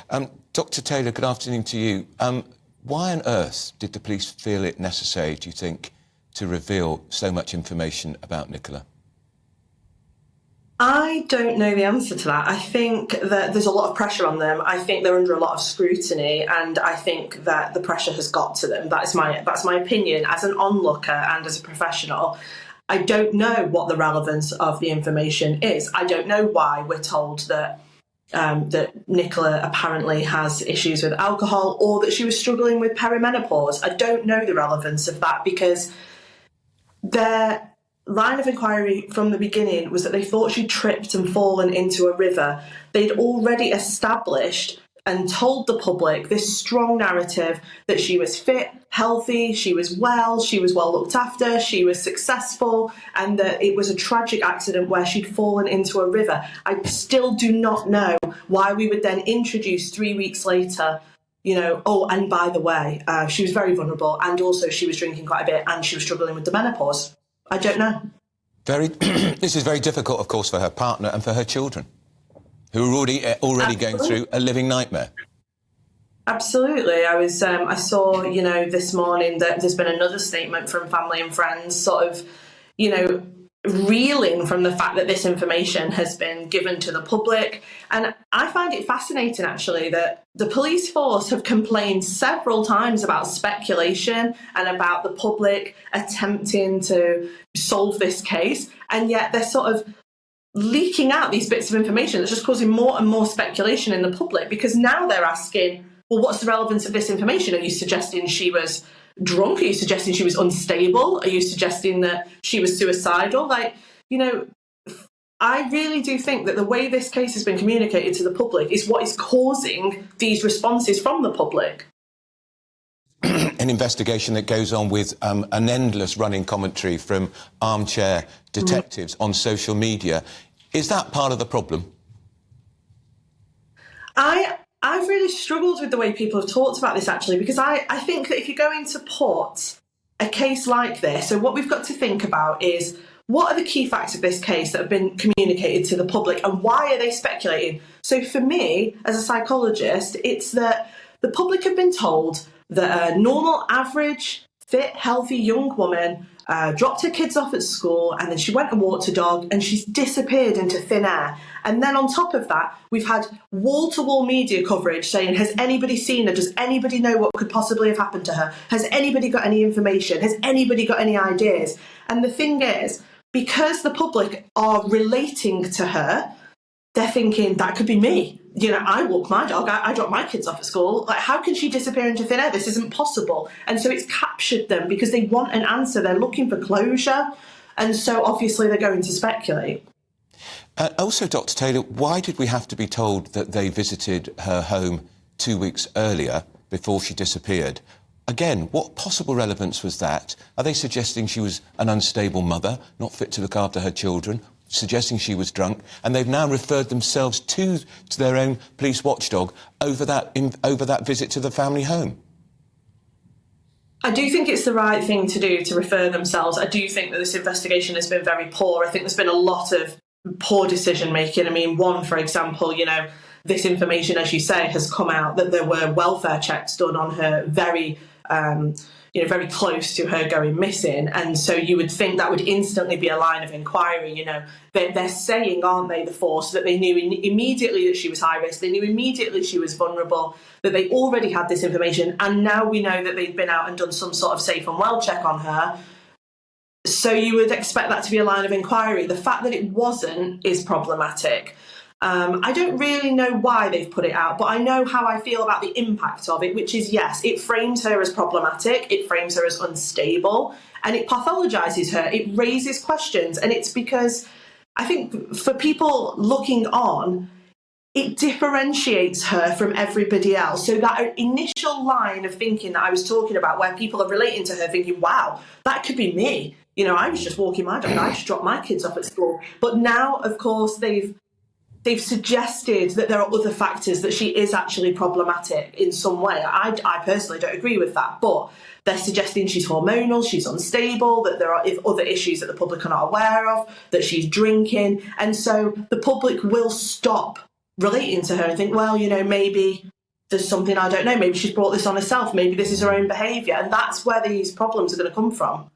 Dr. Taylor, good afternoon to you. Why on earth did the police feel it necessary, do you think, to reveal so much information about Nicola? I don't know the answer to that. I think that there's a lot of pressure on them. I think they're under a lot of scrutiny, and I think that the pressure has got to them. That's my opinion as an onlooker and as a professional. I don't know what the relevance of the information is. I don't know why we're told that Nicola apparently has issues with alcohol or that she was struggling with perimenopause. I don't know the relevance of that, because their line of inquiry from the beginning was that they thought she tripped and fallen into a river. They'd already established and told the public this strong narrative that she was fit, healthy, she was well looked after, she was successful, and that it was a tragic accident where she'd fallen into a river. I still do not know why we would then introduce 3 weeks later, oh, and by the way, she was very vulnerable, and also she was drinking quite a bit, and she was struggling with the menopause. I don't know. This is very difficult, of course, for her partner and for her children, who are already going through a living nightmare. Absolutely. I saw, this morning that there's been another statement from family and friends sort of, reeling from the fact that this information has been given to the public. And I find it fascinating, actually, that the police force have complained several times about speculation and about the public attempting to solve this case. And yet they're sort of leaking out these bits of information that's just causing more and more speculation in the public, because now they're asking, well, what's the relevance of this information? Are you suggesting she was drunk? Are you suggesting she was unstable? Are you suggesting that she was suicidal? I really do think that the way this case has been communicated to the public is what is causing these responses from the public. An investigation that goes on with an endless running commentary from armchair detectives on social media. Is that part of the problem? I've really struggled with the way people have talked about this, actually, because I think that if you're going to put a case like this, so what we've got to think about is, what are the key facts of this case that have been communicated to the public, and why are they speculating? So for me, as a psychologist, it's that the public have been told that a normal, average, fit, healthy young woman dropped her kids off at school, and then she went and walked her dog, and she's disappeared into thin air. And then on top of that, we've had wall-to-wall media coverage saying, has anybody seen her? Does anybody know what could possibly have happened to her? Has anybody got any information? Has anybody got any ideas? And the thing is, because the public are relating to her, they're thinking, that could be me. I walk my dog, I drop my kids off at school. How can she disappear into thin air? This isn't possible. And so it's captured them because they want an answer. They're looking for closure. And so obviously they're going to speculate. Also, Dr. Taylor, why did we have to be told that they visited her home 2 weeks earlier before she disappeared? Again, what possible relevance was that? Are they suggesting she was an unstable mother, not fit to look after her children, suggesting she was drunk, and they've now referred themselves to their own police watchdog over that visit to the family home? I do think it's the right thing to do to refer themselves. I do think that this investigation has been very poor. I think there's been a lot of poor decision making. I mean, one, for example, this information, as you say, has come out that there were welfare checks done on her very close to her going missing. And so you would think that would instantly be a line of inquiry. They're saying, aren't they, the force, that they knew immediately that she was high risk, they knew immediately she was vulnerable, that they already had this information, and now we know that they've been out and done some sort of safe and well check on her. So you would expect that to be a line of inquiry. The fact that it wasn't is problematic. I don't really know why they've put it out, but I know how I feel about the impact of it, which is, yes, it frames her as problematic, it frames her as unstable, and it pathologises her, it raises questions. And it's because I think for people looking on, it differentiates her from everybody else. So that initial line of thinking that I was talking about, where people are relating to her thinking, wow, that could be me. I was just walking my dog, I just dropped my kids off at school. But now, of course, they've suggested that there are other factors, that she is actually problematic in some way. I personally don't agree with that, but they're suggesting she's hormonal, she's unstable, that there are other issues that the public are not aware of, that she's drinking. And so the public will stop relating to her and think, well, maybe there's something I don't know. Maybe she's brought this on herself. Maybe this is her own behaviour. And that's where these problems are going to come from.